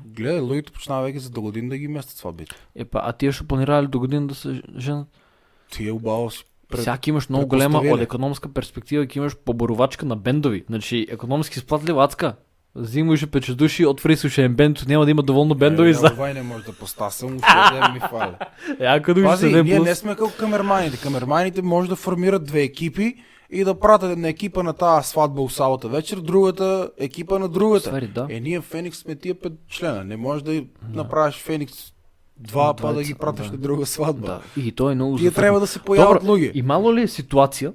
Гледай, луѓето почнаа веќе за до година да ги местат сватбите. А тие што планирале до година да се женат? Тие убаво си. Сега имаш много голема од економска перспектива, ќе имаш поборовачка на бендови. Значи економски сплатлива ацка. Взимаш 5 души, отвори слушаен бенд, няма да има доволно бендови за... Овај не може да постасам, уште да ми фале. Пази, ние не сме како камерманите. Камерманите може да формират две екипи и да пратят една екипа на таа сватба у сабота вечер, другата екипа на другата. Ние Феникс сме тия 5 члена. Не може да направиш Феникс 2 па да ги пратиш на друга сватба. Да. И то е много тие трябва да се появат луѓе. И мало ли е ситуация,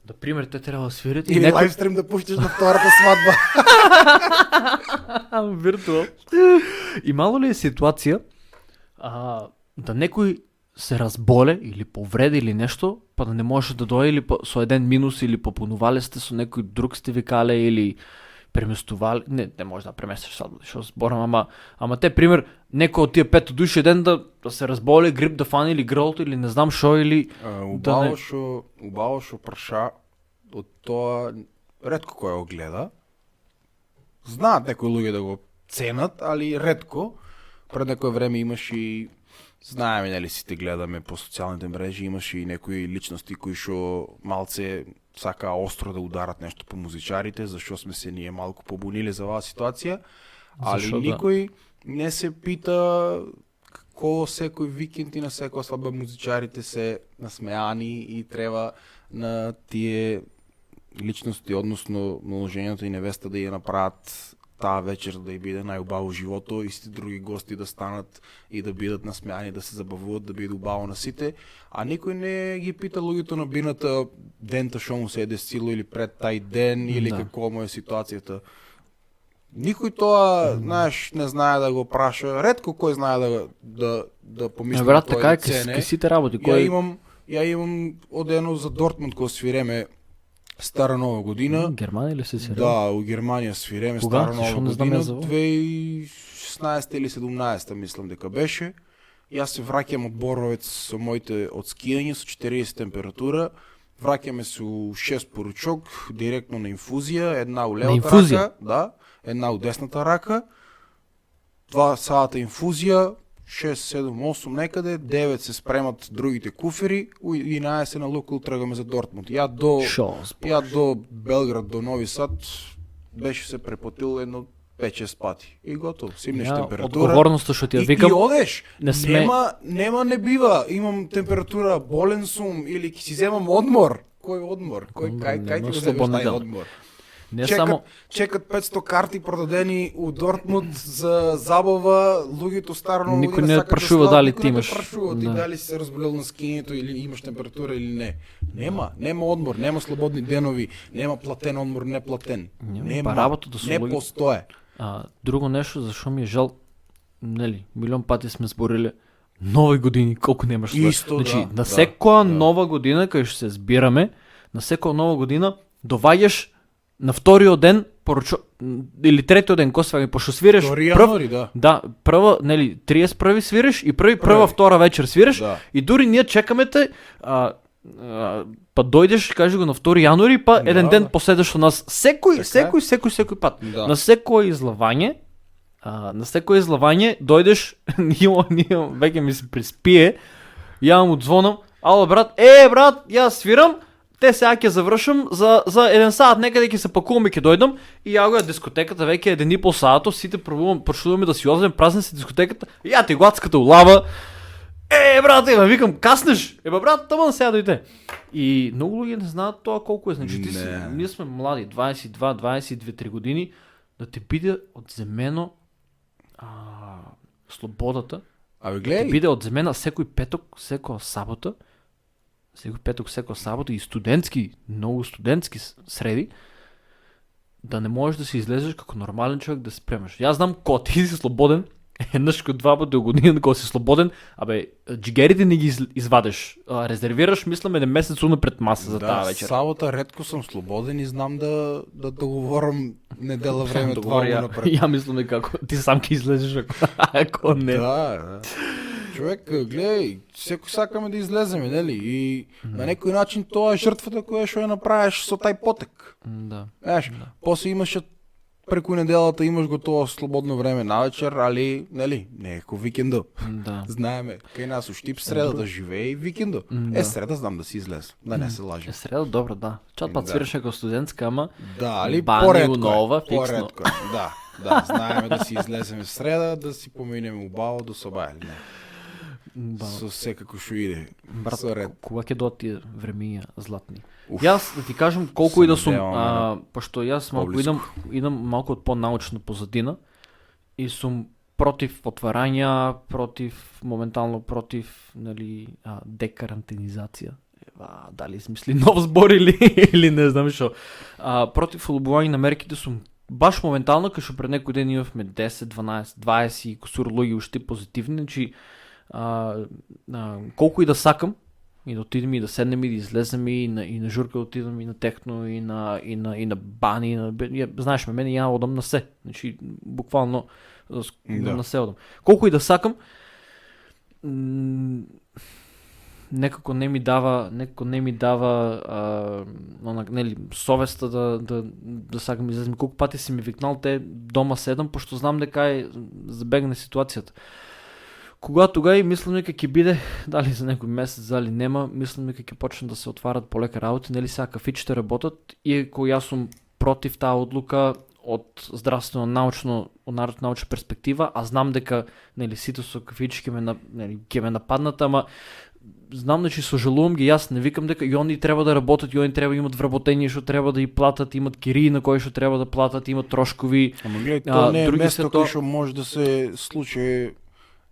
например, те трябва да свирят или лайвстрим да пуштиш на втората сватба. Виртуал. И мало ли е ситуация да некој се разболе или повреди или нещо, па да не може да дойде или со еден минус или попонувале сте со некој друг сте викале или преместували. Не може да преместиш сад, што зборам, ама те пример некој од тие 5 души еден да се разболе, грип да фани или гролто или не знам шо или убаво шо прша од тоа ретко кој го гледа. Знаат некои луѓе да го ценат, али ретко. Пред некој време имаш и знаеме, нели сите гледаме по социјалните мрежи, имаш и некои личности кои шо малце сака остро да ударат нешто по музичарите, зашто сме се ние малку побуниле за оваа ситуација, али никој не се пита како секој викенд и на секоја свадба музичарите се насмеани и треба на тие личности, односно мложењето и невеста да ја направат таа вечер да ја биде најубаво живото и сите други гости да станат и да бидат насмеани, да се забавуват, да биде убаво на сите, а никој не ги пита луѓето на бината дента шо му се е десило или пред тај ден или како му е ситуацијата. Никој тоа, знаеш, не знае да го праша, ретко кој знае да помисли на тоа цене. Сите работи, ја имам одено за Дортмунд кога свиреме Стара нова година. Германија или се свиреме? Да, у Германија свиреме Стара нова година. 2016 или 17 мислам дека беше. Јас се враќам од Боровец со моите од скијање со 40 температура. Враќаме се у 6 поручок, директно на инфузија, една у левата рака, да, една у десната рака. 2 сата инфузија, 6, 7, 8 некаде, 9 се спремат другите куфери, 11 на Лукул тргаме за Дортмунд. Ја до Белград, до Нови Сад, беше се препотил едно 5-6 пати. И готово, симнеш температура. Одговорноста што ти ја викам. И одеш, нема не бива, имам температура, болен сум, или ќе си земам одмор. Кој одмор? Кај ти го земеш тај одмор? Чекат 500 карти продадени у Дортмунд за забава, луѓето старо никој не прашува дали ти имаш. И дали си се разболел на скињето или имаш температура или не. Нема одмор, нема слободни денови, нема платен одмор, не платен. Нема, не постое. Друго нешто зашо ми е жал, нели, милион пати сме збориле нови години, колку немаш свој. Исто, значи, на секоја нова година кај што се збираме, на секоја нова година доваѓаш на вториот ден или третиот ден кога сваѓа, пошто свириш прва, нели, 31 свириш и прва, втора вечер свириш и дури ние чекаме те па дојдеш, кажи го на 2 јануари, па еден ден последеш со нас секој пат. На секој излавање дојдеш, ние веќе ми се приспие, ја му звонам, ало брат, јас свирам, те сега ќе завршам за еден саат некаде ќе се пакувам и ќе дојдам и ја го ја дискотеката веќе 1,5 сато, сите прошуваме да си одзем празна си дискотеката, ја ти глацката улава. Брат, викам, каснеш? Брат, таман сега дојде. И многу луѓе не знаат тоа колку е, значи ние сме млади, 22, 22-3 години, да ти биде одземено слободата. Да ти биде одземена секој петок, секоја сабота. Секој сабота и многу студентски среди, да не можеш да си излезеш како нормален човек да се спремаш. Јас знам кога ти си слободен, Еднъж като два пъти до година, когато си свободен, джигерите не ги извадеш. Резервираш, мисляме, на месец уна пред маса за тази вечер. Сабота редко съм свободен и знам да договорам недела време това го напред. Я мисля како ти сам ки излезеш, ако не. Да. Човек, гледай, всеко сакаме да излеземе, нали? И на някой начин това е жертвата, която ще я направиш со тај потек. Да. Знаеш, после имаш преко неделата имаш готово свободно време на вечер, али, нали, не е ко викенда. Да. Знаеме, кај нас у Штип среда да живее и викенда. Среда знам да си излез, да не се лажи. Среда, добро, да. Чат път свираш како студентска, ама да, али поредко нова, фиксно. Да, знаеме да си излеземе в среда, да си поминеме убаво до соба, или не. Со секако шо иде. Брат, кога ќе дојдат тие времиња златни? Уф, Јас да ти кажам колку и да сум, надевам, пошто јас малку идам малку од по-научна позадина и сум против отварања, моментално против, нали, декарантинизација. Дали смисли нов збор или не знам шо. Против олабување на мерките сум баш моментално, кај шо пред некој ден имавме 10, 12, 20 и кусур луѓе уште позитивни, значи колку и да сакам и да отидем и да седнем и да излезем и на журка да отидем и на техно и на бани, знаеш ме, мене ја одам на се, значи буквално на се одам. Колку и да сакам, некако не ми дава нели совеста да сакам излезем. Колку пати си ми викнал те дома седам, пошто знам дека е забегне ситуацијата. Кога тога и мислам дека ќе биде, дали за некој месец, дали нема, мислам дека ќе почнат да се отварат полека работи, нели сега кафичите работат, иако јас сум против таа одлука од здравствено научна перспектива, а знам дека нели сите со кафички ќе ме нападнат, ама знам дека сожалувам ги, јас не викам дека и они треба да работат, и они треба да имат вработени што треба да и платат, имат кирии на кои што треба да платат, имат трошкови. Ама гледај, тоа не е место кај што може да се случи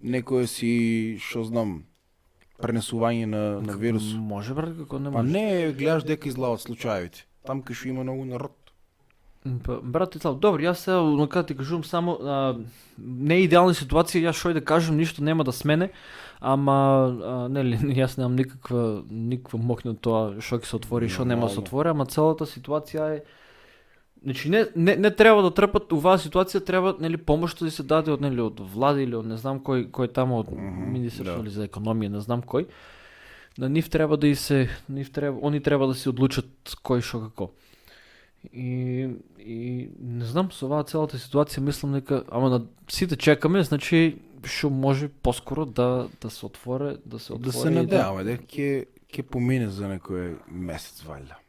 некој си, шо знам, пренесување на вирус. Може, брат, како не може. Па не, гледаш дека излават случаевите. Там кај што има многу народ. Брат, добро, јас сега накратко ти кажувам само не е идеална ситуација, јас шо и да кажам, ништо нема да смене, ама нели јас немам никаква мокна тоа што ќе се отвори, што нема да се отвори, ама целата ситуација е. Значи не треба да трпат оваа ситуација, треба нели помошта да се даде од влада или од не знам кој таму од Министерството за економија, не знам кој. На нив треба они треба да се одлучат кој што како. И не знам, со оваа целата ситуација мислам дека ама сите чекаме, значи што може поскоро да се отвори, да се надеваме дека ќе помине за некој месец валја.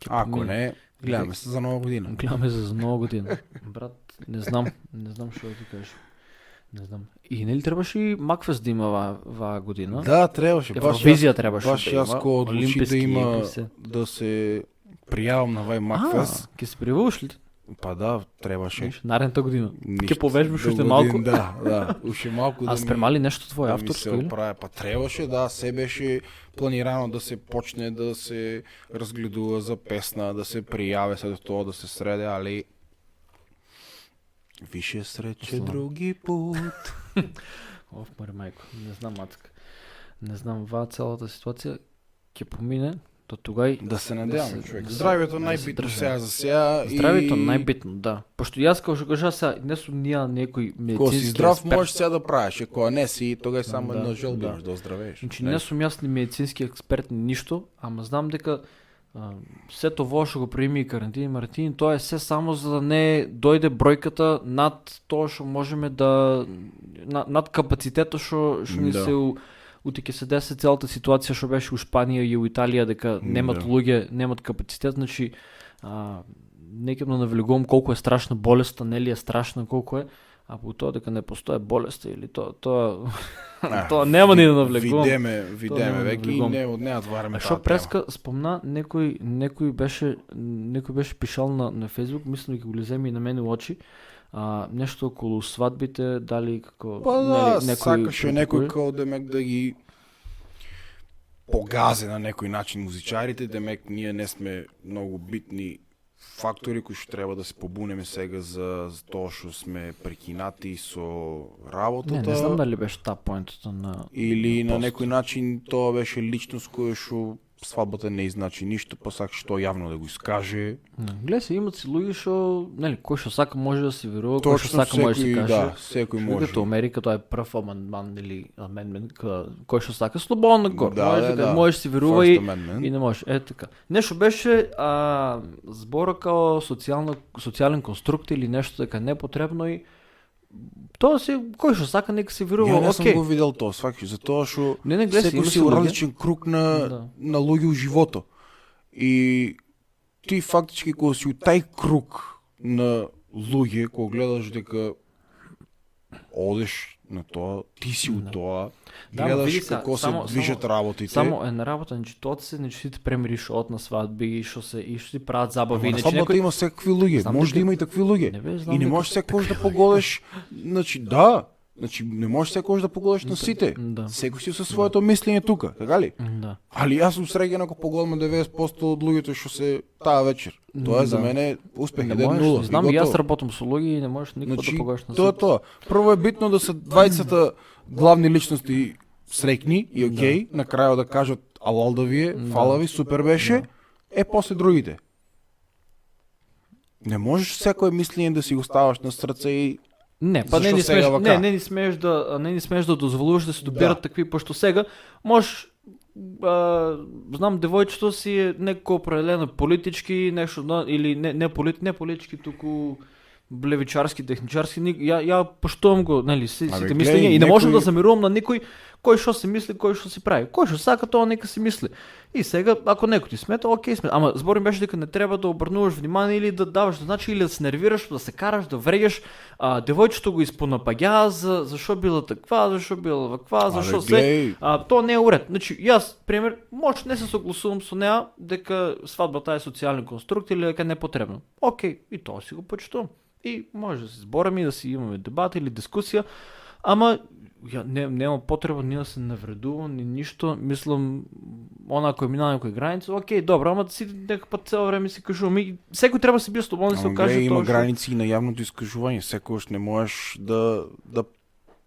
Ако не, гледаме се за нова година. Гледаме се за нова година. Брат, не знам што да ти кажеш. Не знам. И нели требаше и Макфест да има оваа година? Да, требаше. Евровизија требаше да има. Баш јас ко одлучи да има да се пријавам на овај Макфест. Ќе се пријавуваш ли? Па да, требаше. Наредната година. Ќе повежбаш уште малку? Да, уште малку да ми. А спремали нешто твое авторско или? Па требаше, да, се беше планирано да се почне да се разгледува за песна, да се пријаве се до тоа да се среде, али више среće други пут. Маре мајко, не знам мацка. Не знам, целата ситуација ќе помине. До тогај да се надеваме, човек. Здравието најбитно сега за сега. Здравието најбитно, да. Пошто јас како што кажа сега, не сум ние некој медицински експерт. Кога си здрав можеш сега да правиш, кога не си, тогај само едно желби да оздравееш. Значи не сум јас ни медицински експерт ни ништо, ама знам дека сето во што го прими карантини Мартин, тоа е се само за да не дојде бројката над тоа што можеме да над капацитетот што ни се утеќе се деси целата ситуација што беше у Шпанија и у Италија, дека немат луѓе, немат капацитет, значи некам да навлегувам колку е страшна болеста, нели е страшна колку е, а по тоа дека не постои болеста или тоа нема ни да навлегувам. Видеме веќе и не отвараме таа. Шо преска спомна некој беше пишал на Facebook, мислам дека го леземе и на мене очи. Нешто околу свадбите, дали како сакаше некој како демек да ги погазе на некој начин музичарите, демек ние не сме многу битни фактори кои што треба да се побунеме сега за тоа што сме прекинати со работата. Не знам дали беше та поинтата на... Или на пост. некој начин тоа беше личност која што свадбата не значи ништо, па сакаш тоа јавно да го искаже. Гледай се, имат си луѓе што, нели, кој што сака може да си верува, кој што сака може да си каже. Да, секој може. Като Америка, тоа е прв амандман или амендмент, кој што сака слободно гор. Да. Можеш си верува First и Amendment. не можеш. Така. Нешто беше збора као социјален конструкт или нешто дека не е потребно и тоа си, кој што сака нека си верува, Ја не сум окей. го видел тоа, сваќаш, затоа што Не, гледай, секој има си си у луѓе. различен круг на луѓе у живото. И ти фактички кога си у тај круг на луѓе, кога гледаш дека одеш на тоа, ти си у тоа, Да, гледаш види се, како се само- движат работите. Само една работа, значи тоа се сите премери што од на свадби, што се си прават забави, Ама на значи свадбата има секакви луѓе, Знам може да дека- има и такви луѓе. Не бе, знам И не дека- можеш секој да погодиш, значи да, значи не можеш секој да погодиш на сите. Да. Секој си со своето мислење тука, така ли? Да. Али јас сум среќен ако погледам 90% од луѓето што се таа вечер. Тоа е за Да. мене успех Не 1-0. можеш, знам и јас готово. работам со луѓе и не можеш никога Значи, да погодиш на тоа е сите. тоа. Прво е битно да се двајцата главни личности среќни и окей, на крајот да кажат алал да ви е, фала ви, супер беше, после другите. Не можеш секое мислење да си го ставаш на срце и Не, па не Зашо ни сега смеш, вака? не ни смеш да дозволуваш да се добират такви, пошто сега можеш знам девојчето си е некој определено политички нешто или не политички, туку левичарски, техничарски, ја поштувам го, нели, сите Абе, мислења гледај, и не можам некој- да замирувам на никој кој што се мисли, кој што си прави. Кој што сака тоа нека си мисли. И сега ако некој ти смета, окей смета. Ама зборим беше дека не треба да обрнуваш внимание или да даваш да значи или да се нервираш, да се караш, да вреѓаш. Девојчето го испонапаѓа за зашо била таква, зашо била ваква, зашо се. гледај, Тоа не е уред. Значи, јас, пример, може не се согласувам со неа дека свадбата е социјален конструкт или дека не е потребно. Окей, и тоа си го почитувам. И може да се збораме и да си имаме дебат или дискусија, ама нема потреба ни да се навредува, ни ништо. Мислам, она кој мина некој граница, окей, добро, ама да си нека пат цело време си кажуваме. И секој треба да се биде слободен да се ама каже гледај, има тоа што... граници и на јавното искажување, секогаш не можеш да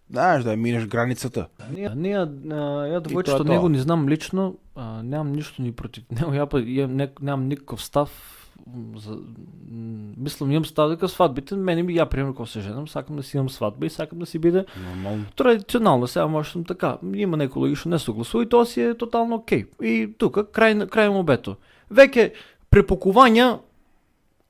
знаеш да ја минеш границата. Ја И девојчето тоа е него тоа. не знам лично, немам ништо ни против него, немам никаков став. Мислам, имам став дека свадбите, ја пример кога се женам, сакам да си имам свадба и сакам да си биде Нормално. традиционално, сега може сум така. Има некои луѓе што не согласува и тоа си е тотално окей. И тука крај мобето. Веќе препокувања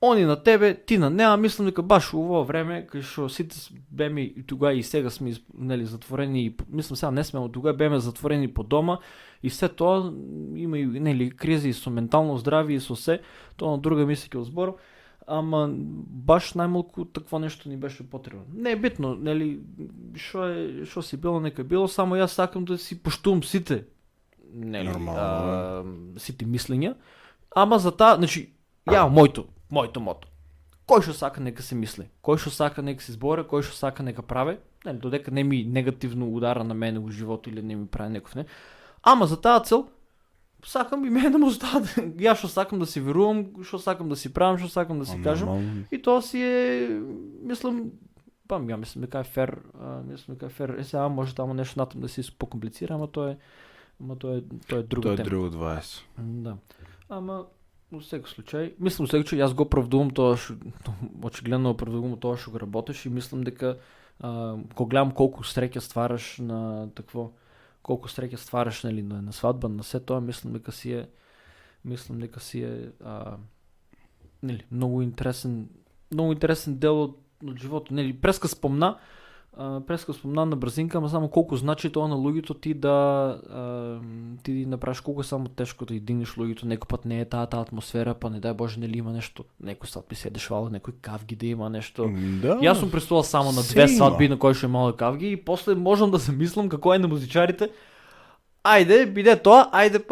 они на тебе, ти на неа, мислам дека баш у ово време, кај што сите беме и тога и сега сме нели затворени, и мислам сега не сме, но тога беме затворени по дома и се тоа има и нели кризи и со ментално здравје и со се, тоа на друга мисля ќе збор. Ама баш најмалку такво нешто ни беше потребно. Не е битно, нели, што си било нека било, само јас сакам да си поштувам сите, нели, сите мислења. Ама за таа, значи, ја моето мото. Кој што сака нека се мисли, кој што сака нека се збори, кој што сака нека прави, нели, додека не ми негативно удара на мене во живот или не ми прави некој не. Ама за таа цел сакам и мене да му остават. Ја што сакам да си верувам, што сакам да си правам, што сакам да си кажам. И тоа си е, мислам, ја мислам дека е фер, сега може тамо нешто натам да се покомплицира, ама тоа е друга Тоа е тема. друго 20. Да. Ама во секој случај, мислам сега че јас го оправдувам тоа што очигледно оправдувам тоа што го работиш и мислам дека кога гледам колку среќа ствараш на такво, колку среќа ствараш нели на свадба, на се тоа, мислам дека си е нели многу интересен дел од животот, нели преска спомна на брзинка, ама само колку значи тоа на луѓето ти ти направиш, колку е само тешко да дигнеш луѓето, некој пат не е таа атмосфера, па не дај Боже нели има нешто, некој сад би се дешавало, некој кавги да има нешто. Да. Јас сум присуствувал само на Се две има. свадби на кои што е мало кавги и после можам да се мислам како е на музичарите. Ајде, биде тоа, ајде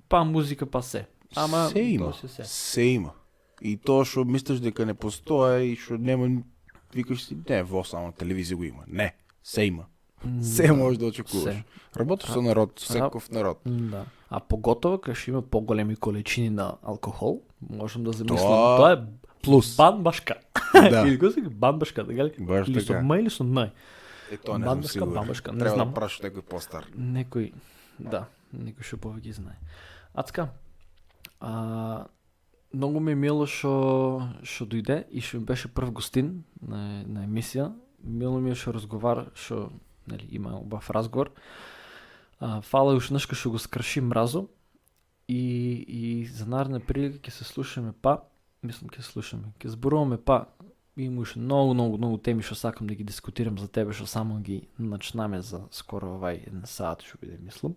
па музика па се. Ама се има. Се има. И тоа што мислиш дека не постои и што нема, викаш си, не, во само телевизија го има. Не, се има. Все може да очекуваш. Все. Работиш со народ, всеков народ. Да. А поготово, като ще има по-големи количини на алкохол, можем да замислим. Това Това е плюс. банбашка. Да. Или го си банбашка, така ли? Баш Или со така. ма или со най. То не съм Бандашка, сигурен. бабашка, не Трябва знам. да праш някой по-стар. Некој, да, некој што повеќе знае. А така, многу ми е мило што дојде и што ми беше прв гостин на емисија. Мило ми е што разговара, што нели, има убав разговор. Фала уште нешко што го скрши мразо и за наредна прилика ќе се слушаме мислам ќе слушаме, ќе зборуваме има уште многу теми што сакам да ги дискутирам за тебе, што само ги начнаме за скоро една саат што биде мислам.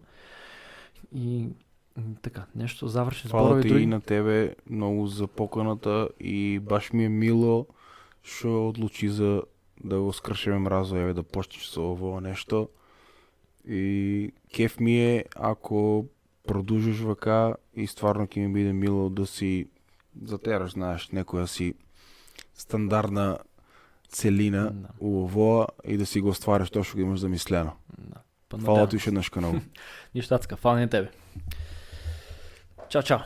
И така, нешто заврши Фала зборови ти други. и на тебе многу за поканата и баш ми е мило што одлучи за да го скршеме мразо, еве да почнеш со ово нешто. И кеф ми е ако продужиш вака и стварно ќе ми биде мило да си затераш, знаеш, некоја си стандардна целина Да. у ово и да си го оствариш тоа што го имаш замислено. Да. Фала ти уште еднаш канал. Ништо така, фала на тебе. Чао, чао.